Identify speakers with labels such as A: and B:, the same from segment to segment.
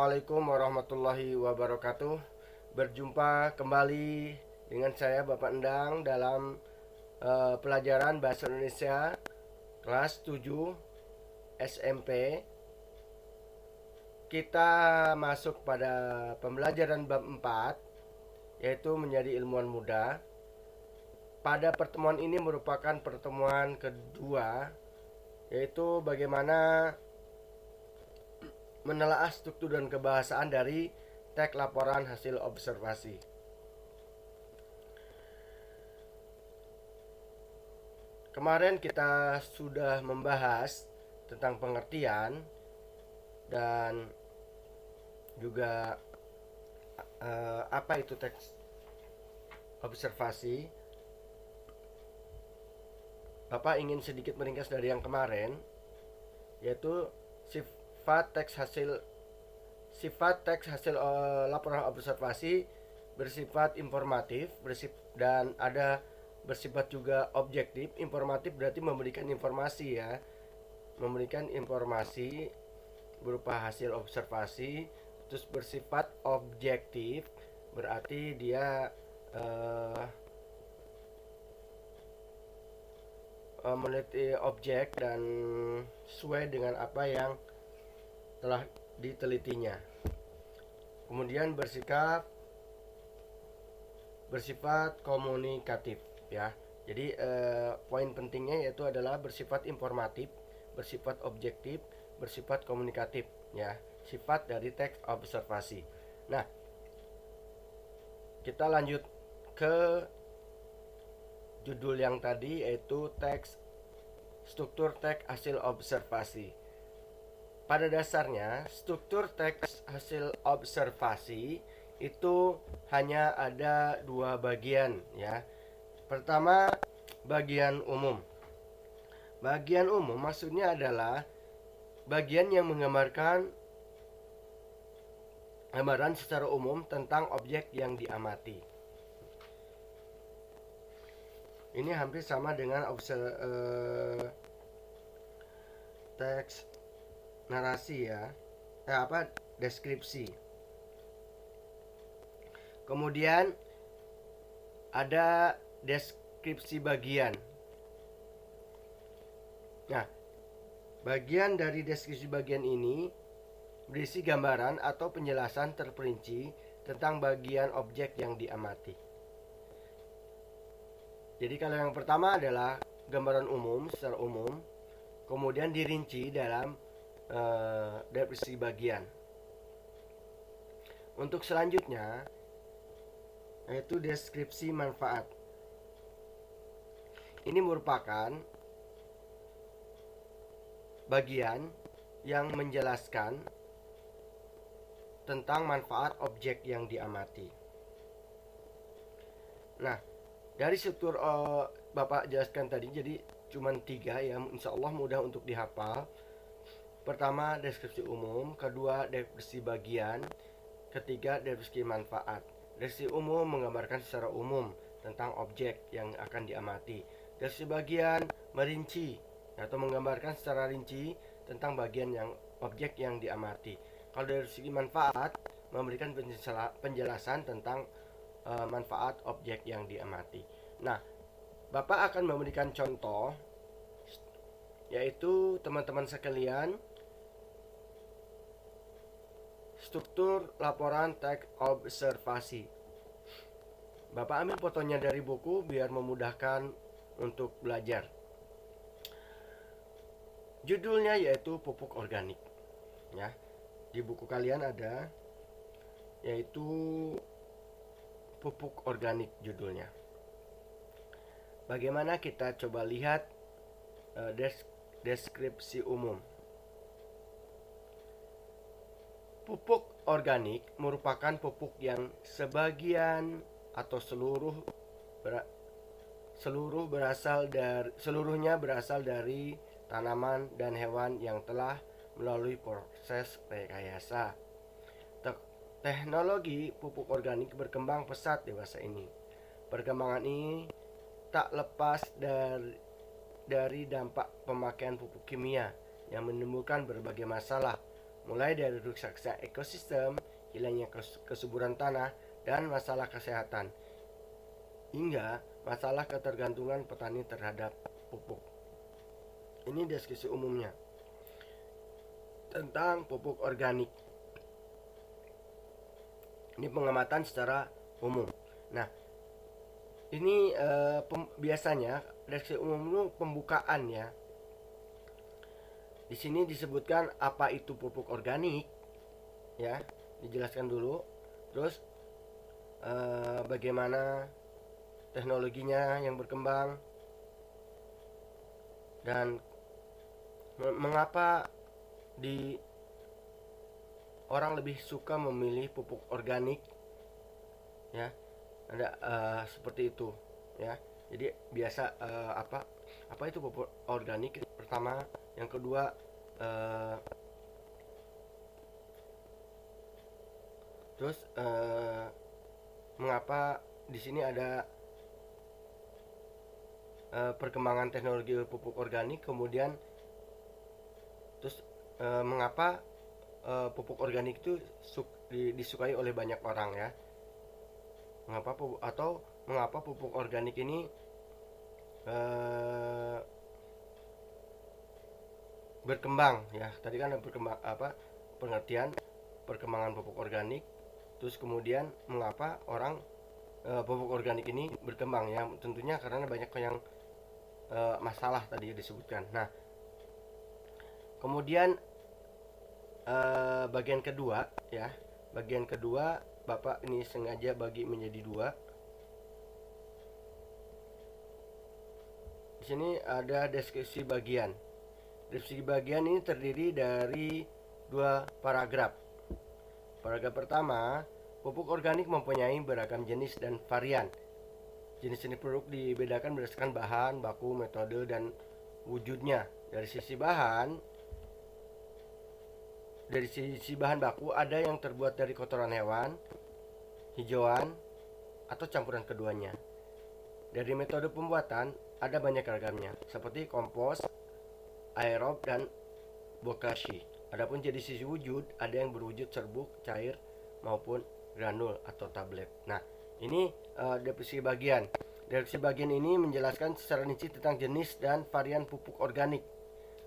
A: Assalamualaikum warahmatullahi wabarakatuh. Berjumpa kembali dengan saya Bapak Endang dalam pelajaran Bahasa Indonesia kelas 7 SMP. Kita masuk pada pembelajaran bab 4, yaitu menjadi ilmuwan muda. Pada pertemuan ini merupakan pertemuan kedua, yaitu bagaimana menelaah struktur dan kebahasaan dari teks laporan hasil observasi. Kemarin kita sudah membahas tentang pengertian dan juga apa itu teks observasi. Bapak ingin sedikit meringkas dari yang kemarin, yaitu sifat teks hasil laporan observasi bersifat informatif, dan ada bersifat juga objektif. Informatif berarti memberikan informasi, ya, memberikan informasi berupa hasil observasi. Terus bersifat objektif berarti dia meneliti objek dan sesuai dengan apa yang telah ditelitinya. Kemudian bersifat komunikatif, ya. Jadi poin pentingnya yaitu adalah bersifat informatif, bersifat objektif, bersifat komunikatif, ya, sifat dari teks observasi. Nah, kita lanjut ke judul yang tadi, yaitu struktur teks hasil observasi. Pada dasarnya, struktur teks hasil observasi itu hanya ada dua bagian, ya. Pertama, bagian umum. Bagian umum maksudnya adalah bagian yang menggambarkan gambaran secara umum tentang objek yang diamati. Ini hampir sama dengan teks narasi, ya, deskripsi. Kemudian ada deskripsi bagian. Nah, bagian dari deskripsi bagian ini berisi gambaran atau penjelasan terperinci tentang bagian objek yang diamati. Jadi kalau yang pertama adalah gambaran umum secara umum, kemudian dirinci dalam deskripsi bagian. Untuk selanjutnya yaitu deskripsi manfaat. Ini merupakan bagian yang menjelaskan tentang manfaat objek yang diamati. Nah, dari struktur Bapak jelaskan tadi, jadi cuma 3, ya, insya Allah mudah untuk dihafal. Pertama, deskripsi umum. Kedua, deskripsi bagian. Ketiga, deskripsi manfaat. Deskripsi umum menggambarkan secara umum tentang objek yang akan diamati. Deskripsi bagian merinci atau menggambarkan secara rinci tentang objek yang diamati. Kalau dari segi manfaat, memberikan penjelasan tentang manfaat objek yang diamati. Nah, Bapak akan memberikan contoh, yaitu teman-teman sekalian, struktur laporan teks observasi. Bapak ambil fotonya dari buku biar memudahkan untuk belajar. Judulnya yaitu pupuk organik, ya. Di buku kalian ada, yaitu pupuk organik judulnya. Bagaimana kita coba lihat deskripsi umum. Pupuk organik merupakan pupuk yang sebagian atau seluruhnya berasal dari tanaman dan hewan yang telah melalui proses rekayasa. Teknologi pupuk organik berkembang pesat di masa ini. Perkembangan ini tak lepas dari dampak pemakaian pupuk kimia yang menimbulkan berbagai masalah, mulai dari rusaknya ekosistem, hilangnya kesuburan tanah, dan masalah kesehatan, hingga masalah ketergantungan petani terhadap pupuk. Ini diskusi umumnya tentang pupuk organik. Ini pengamatan secara umum. Nah, ini biasanya diskusi umum itu pembukaan ya. Di sini disebutkan apa itu pupuk organik, ya, dijelaskan dulu. Terus bagaimana teknologinya yang berkembang dan mengapa di orang lebih suka memilih pupuk organik, ya. Ada seperti itu, ya. Jadi biasa apa itu pupuk organik pertama, yang kedua terus mengapa di sini ada perkembangan teknologi pupuk organik, kemudian terus mengapa pupuk organik itu disukai oleh banyak orang ya. Mengapa pupuk organik ini berkembang ya. Tadi kan ada pengertian perkembangan pupuk organik, terus kemudian mengapa orang pupuk organik ini berkembang ya. Tentunya karena banyak yang masalah tadi disebutkan. Nah, kemudian bagian kedua ya, bagian kedua Bapak ini sengaja bagi menjadi dua. Di sini ada deskripsi bagian. Deskripsi bagian ini terdiri dari dua paragraf. Paragraf pertama, pupuk organik mempunyai beragam jenis dan varian. Jenis-jenis produk dibedakan berdasarkan bahan baku, metode, dan wujudnya. Dari sisi bahan baku ada yang terbuat dari kotoran hewan, hijauan, atau campuran keduanya. Dari metode pembuatan ada banyak ragamnya, seperti kompos, aerob, dan bokashi. Adapun jenis sisi wujud ada yang berwujud serbuk, cair, maupun granul atau tablet. Nah, ini deskripsi bagian. Deskripsi bagian ini menjelaskan secara rinci tentang jenis dan varian pupuk organik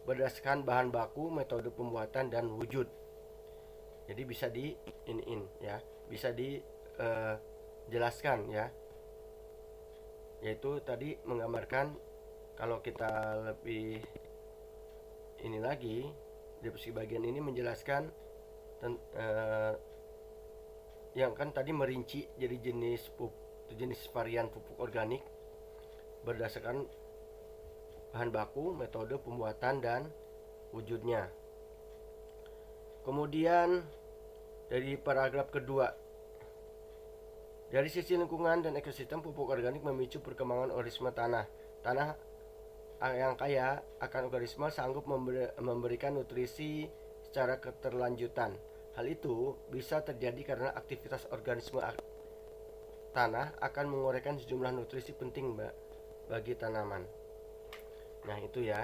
A: berdasarkan bahan baku, metode pembuatan, dan wujud. Jadi bisa ya, bisa dijelaskan ya. Yaitu tadi menggambarkan, kalau kita lebih ini lagi, deskripsi bagian ini menjelaskan yang kan tadi merinci jadi jenis varian pupuk organik berdasarkan bahan baku, metode pembuatan, dan wujudnya. Kemudian dari paragraf kedua, dari sisi lingkungan dan ekosistem, pupuk organik memicu perkembangan organisme tanah. Tanah yang kaya akan organisme sanggup memberikan nutrisi secara keterlanjutan. Hal itu bisa terjadi karena aktivitas organisme tanah akan menguraikan sejumlah nutrisi penting bagi tanaman. Nah, itu ya.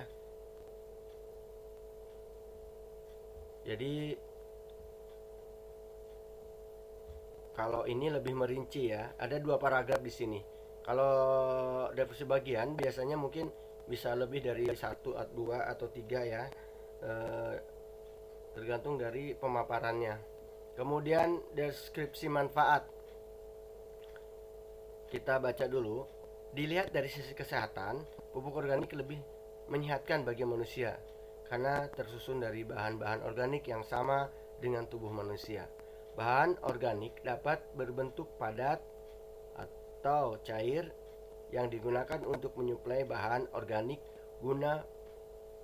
A: Jadi kalau ini lebih merinci ya, ada dua paragraf di sini. Kalau deskripsi bagian biasanya mungkin bisa lebih dari 1, 2, atau 3 ya, tergantung dari pemaparannya. Kemudian deskripsi manfaat, kita baca dulu. Dilihat dari sisi kesehatan, pupuk organik lebih menyehatkan bagi manusia karena tersusun dari bahan-bahan organik yang sama dengan tubuh manusia. Bahan organik dapat berbentuk padat atau cair yang digunakan untuk menyuplai bahan organik guna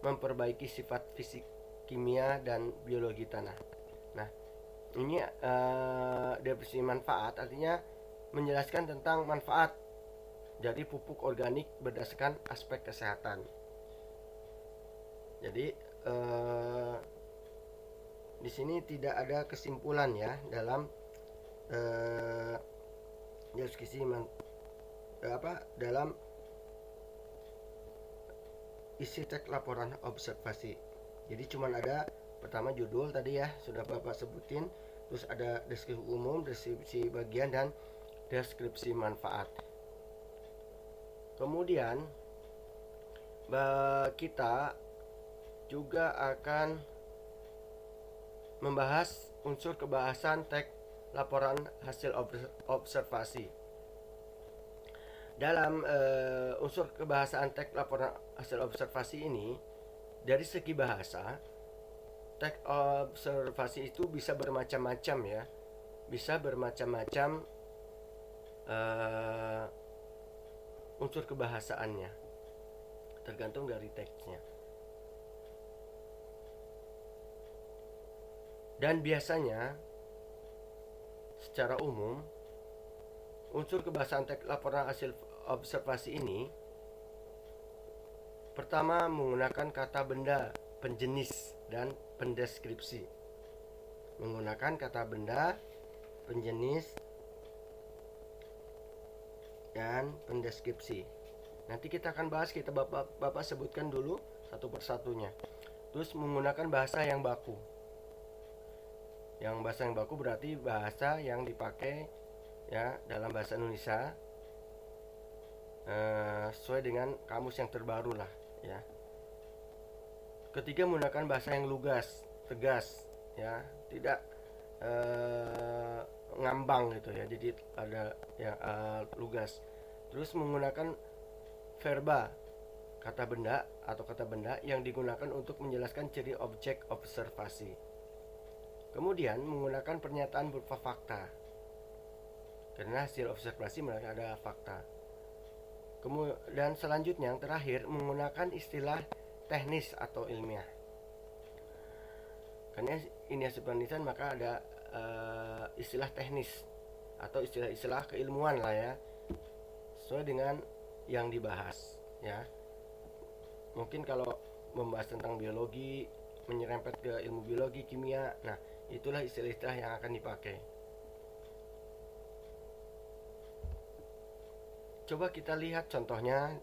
A: memperbaiki sifat fisik, kimia, dan biologi tanah. Nah, ini definisi manfaat artinya menjelaskan tentang manfaat dari pupuk organik berdasarkan aspek kesehatan. Jadi di sini tidak ada kesimpulan ya dalam diskusi dalam isi teks laporan observasi. Jadi cuma ada Pertama judul tadi ya sudah Bapak sebutin, terus ada deskripsi umum, deskripsi bagian, dan deskripsi manfaat. Kemudian kita juga akan membahas unsur kebahasan teks laporan hasil observasi. Dalam unsur kebahasaan teks laporan hasil observasi ini, dari segi bahasa, teks observasi itu bisa bermacam-macam ya, bisa bermacam-macam unsur kebahasaannya, tergantung dari teksnya. Dan biasanya secara umum unsur kebahasaan teks laporan hasil observasi ini pertama menggunakan kata benda, penjenis, dan pendeskripsi. Menggunakan kata benda, penjenis, dan pendeskripsi. Nanti kita akan bahas, kita Bapak sebutkan dulu satu persatunya. Terus menggunakan bahasa yang baku. Yang bahasa yang baku berarti bahasa yang dipakai ya dalam bahasa Indonesia sesuai dengan kamus yang terbaru lah ya. Ketiga, menggunakan bahasa yang lugas, tegas ya, tidak ngambang gitu ya, jadi ada ya lugas. Terus menggunakan verba, kata benda atau kata benda yang digunakan untuk menjelaskan ciri objek observasi. Kemudian menggunakan pernyataan berupa fakta, karena hasil observasi mereka ada fakta. Kemudian selanjutnya yang terakhir menggunakan istilah teknis atau ilmiah. Karena ini hasil penelitian maka ada istilah teknis atau istilah-istilah keilmuan lah ya, sesuai dengan yang dibahas ya. Mungkin kalau membahas tentang biologi menyerempet ke ilmu biologi, kimia, nah itulah istilah-istilah yang akan dipakai. Coba kita lihat contohnya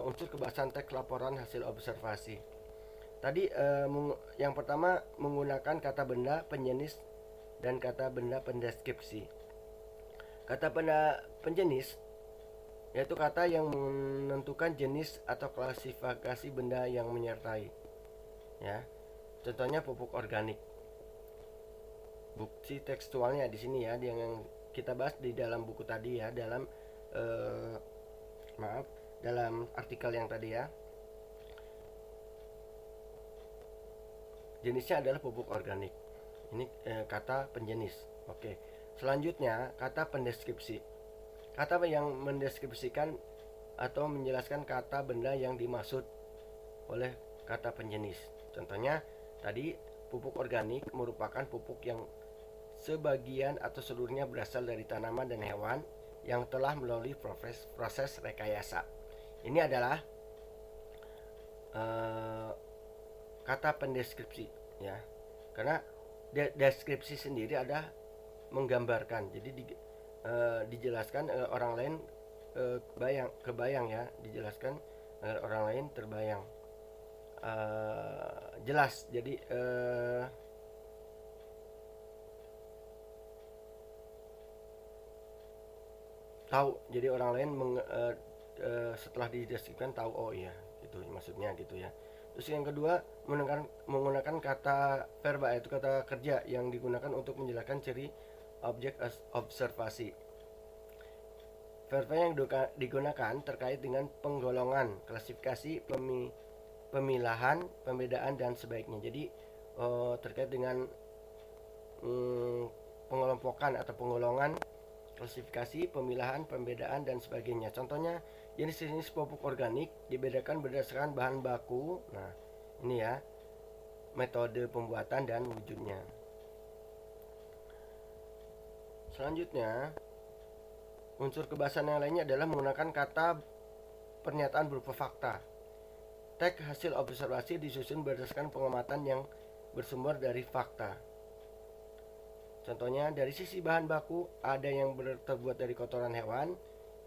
A: unsur kebahasan teks laporan hasil observasi. Tadi yang pertama menggunakan kata benda, penjenis, dan kata benda pendeskripsi. Kata benda penjenis yaitu kata yang menentukan jenis atau klasifikasi benda yang menyertai. Ya, contohnya pupuk organik. Bukti tekstualnya di sini ya, yang kita bahas di dalam buku tadi ya, dalam dalam artikel yang tadi ya. Jenisnya adalah pupuk organik. Ini kata penjenis. Oke. Selanjutnya kata pendeskripsi. Kata yang mendeskripsikan atau menjelaskan kata benda yang dimaksud oleh kata penjenis. Contohnya tadi pupuk organik merupakan pupuk yang sebagian atau seluruhnya berasal dari tanaman dan hewan yang telah melalui proses rekayasa. Ini adalah kata pendeskripsi ya, karena deskripsi sendiri ada menggambarkan, jadi dijelaskan orang lain kebayang ya, dijelaskan orang lain terbayang jelas, jadi tahu, jadi orang lain setelah dideskripsikan tahu, oh iya gitu maksudnya gitu ya. Terus yang kedua menggunakan kata verba, yaitu kata kerja yang digunakan untuk menjelaskan ciri objek observasi. Verba yang digunakan terkait dengan penggolongan, klasifikasi, pemilahan, pembedaan, dan sebaiknya. Jadi terkait dengan pengelompokan atau penggolongan, klasifikasi, pemilahan, pembedaan, dan sebagainya. Contohnya jenis-jenis pupuk organik dibedakan berdasarkan bahan baku. Nah, ini ya, metode pembuatan dan wujudnya. Selanjutnya, unsur kebahasan yang lainnya adalah menggunakan kata pernyataan berupa fakta. Teks hasil observasi disusun berdasarkan pengamatan yang bersumber dari fakta. Contohnya, dari sisi bahan baku ada yang terbuat dari kotoran hewan,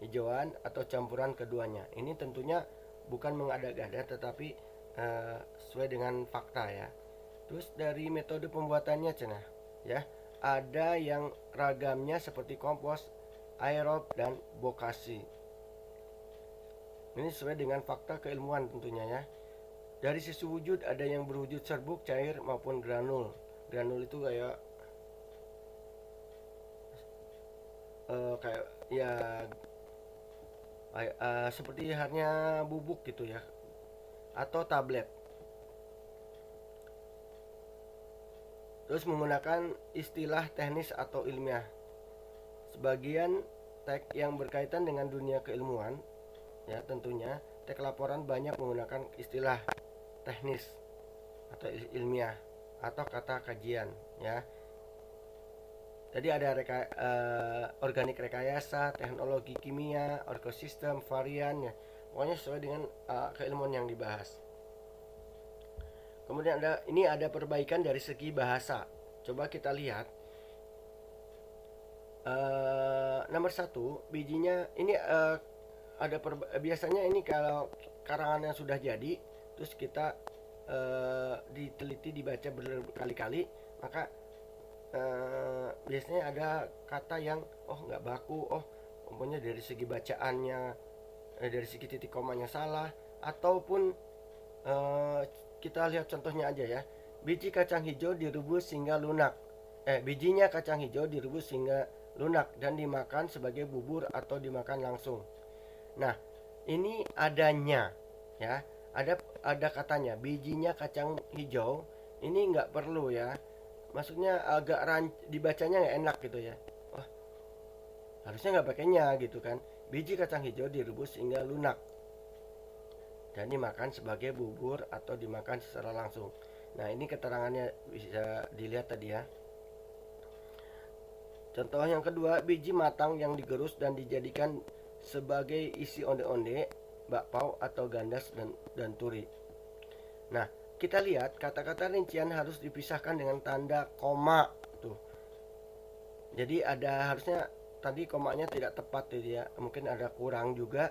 A: hijauan, atau campuran keduanya. Ini tentunya bukan mengada-gada tetapi sesuai dengan fakta ya. Terus dari metode pembuatannya cenah ya, ada yang ragamnya seperti kompos, aerob dan bokashi. Ini sesuai dengan fakta keilmuan tentunya ya. Dari sisi wujud ada yang berwujud serbuk, cair maupun granul. Granul itu kayak ya seperti halnya bubuk gitu ya, atau tablet. Terus menggunakan istilah teknis atau ilmiah. Sebagian teks yang berkaitan dengan dunia keilmuan ya tentunya teks laporan banyak menggunakan istilah teknis atau ilmiah atau kata kajian ya. Jadi ada organik rekayasa, teknologi kimia, ekosistem, varian ya. Pokoknya sesuai dengan keilmuan yang dibahas. Kemudian ada perbaikan dari segi bahasa. Coba kita lihat. Nomor satu, bijinya ini biasanya ini kalau karangan yang sudah jadi, terus kita diteliti dibaca berkali-kali, maka biasanya ada kata yang nggak baku, umpamanya dari segi bacaannya, dari segi titik komanya salah, ataupun kita lihat contohnya aja ya. Biji kacang hijau direbus hingga lunak. Bijinya kacang hijau direbus hingga lunak dan dimakan sebagai bubur atau dimakan langsung. Nah, ini adanya ya. Ada katanya bijinya kacang hijau. Ini nggak perlu ya. Maksudnya agak dibacanya nggak enak gitu ya. Wah, harusnya nggak pakainya gitu kan. Biji kacang hijau direbus hingga lunak dan dimakan sebagai bubur atau dimakan secara langsung. Nah, ini keterangannya bisa dilihat tadi ya. Contoh yang kedua, biji matang yang digerus dan dijadikan sebagai isi onde-onde, bakpao atau gandas dan turi. Nah, kita lihat kata-kata rincian harus dipisahkan dengan tanda koma tuh. Jadi harusnya tadi komanya tidak tepat gitu ya. Mungkin ada kurang juga.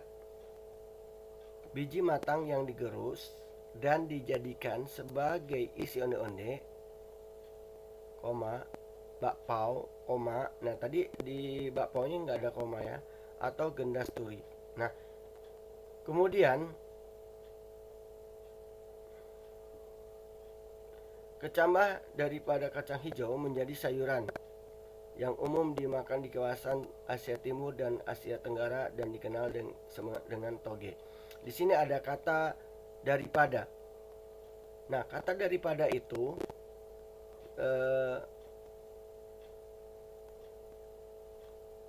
A: Biji matang yang digerus dan dijadikan sebagai isi onde-onde, koma, bakpao, koma. Nah, tadi di bakpaonya nggak ada koma ya, atau gendas turi. Nah, kemudian kecambah daripada kacang hijau menjadi sayuran yang umum dimakan di kawasan Asia Timur dan Asia Tenggara dan dikenal dengan toge. Di sini ada kata daripada. Nah, kata daripada itu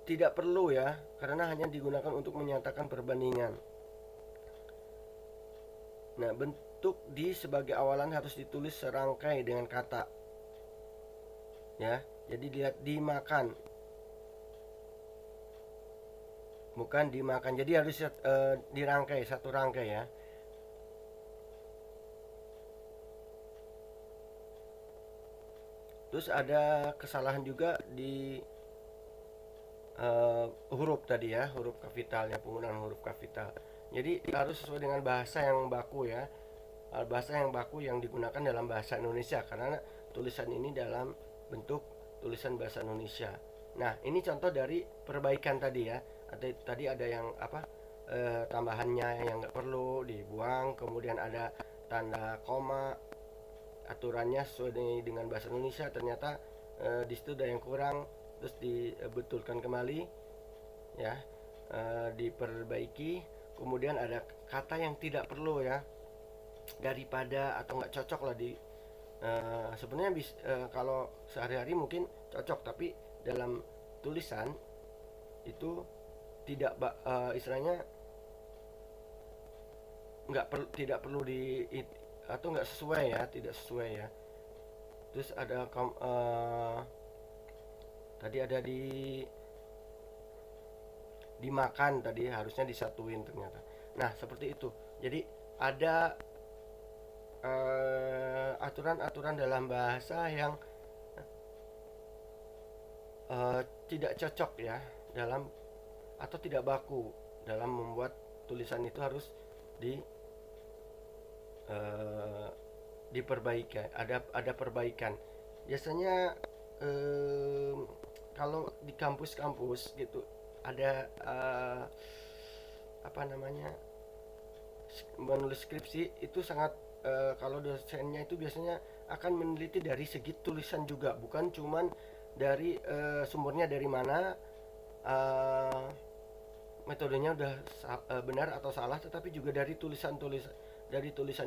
A: tidak perlu ya, karena hanya digunakan untuk menyatakan perbandingan. Nah, bentuk di sebagai awalan harus ditulis serangkai dengan kata. Ya, jadi dilihat dimakan. Bukan dimakan. Jadi harus dirangkai, satu rangkai ya. Terus ada kesalahan juga di huruf tadi ya, huruf kapitalnya, penggunaan huruf kapital. Jadi harus sesuai dengan bahasa yang baku ya. Bahasa yang baku yang digunakan dalam bahasa Indonesia, karena tulisan ini dalam bentuk tulisan bahasa Indonesia. Nah, ini contoh dari perbaikan tadi ya. Tadi ada yang tambahannya yang nggak perlu dibuang, kemudian ada tanda koma, aturannya sesuai dengan bahasa Indonesia, ternyata di situ ada yang kurang, terus dibetulkan kembali ya, diperbaiki. Kemudian ada kata yang tidak perlu ya, daripada atau nggak cocok lah sebenarnya kalau sehari-hari mungkin cocok, tapi dalam tulisan itu tidak istilahnya tidak perlu atau nggak sesuai ya, tidak sesuai ya. Terus ada tadi ada dimakan, tadi harusnya disatuin ternyata. Nah, seperti itu. Jadi ada aturan-aturan dalam bahasa yang tidak cocok ya dalam, atau tidak baku dalam membuat tulisan itu harus diperbaiki, ada perbaikan. Biasanya kalau di kampus-kampus gitu ada apa namanya, menulis skripsi itu sangat kalau dosennya itu biasanya akan meneliti dari segi tulisan juga, bukan cuman dari sumbernya dari mana, eh, metodenya udah benar atau salah, tetapi juga dari tulisan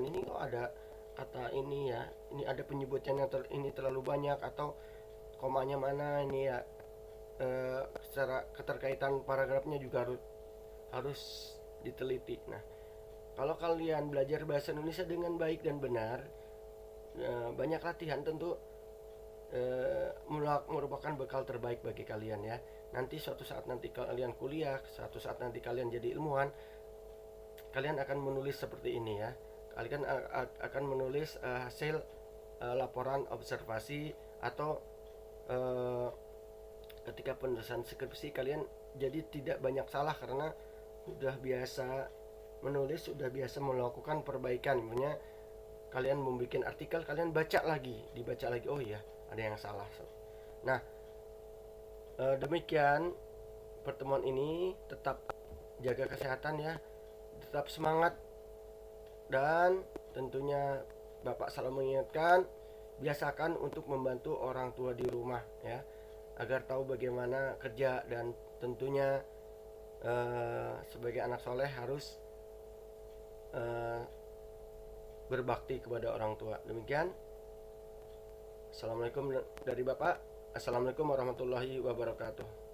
A: ini kok ada kata ini ya, ini ada penyebutannya ini terlalu banyak, atau komanya mana ini ya, secara keterkaitan paragrafnya juga harus diteliti. Nah, kalau kalian belajar bahasa Indonesia dengan baik dan benar, banyak latihan tentu merupakan bekal terbaik bagi kalian ya. Nanti suatu saat nanti kalian kuliah, suatu saat nanti kalian jadi ilmuwan, kalian akan menulis seperti ini ya. Kalian akan menulis hasil laporan observasi, atau uh, ketika penulisan skripsi kalian jadi tidak banyak salah karena sudah biasa menulis, sudah biasa melakukan perbaikan. Misalnya kalian membuat artikel, kalian dibaca lagi, oh iya ada yang salah. Nah, demikian pertemuan ini. Tetap jaga kesehatan ya, tetap semangat, dan tentunya Bapak selalu mengingatkan, biasakan untuk membantu orang tua di rumah ya, agar tahu bagaimana kerja, dan tentunya sebagai anak soleh harus eh, berbakti kepada orang tua. Demikian. Assalamualaikum dari Bapak. Assalamualaikum warahmatullahi wabarakatuh.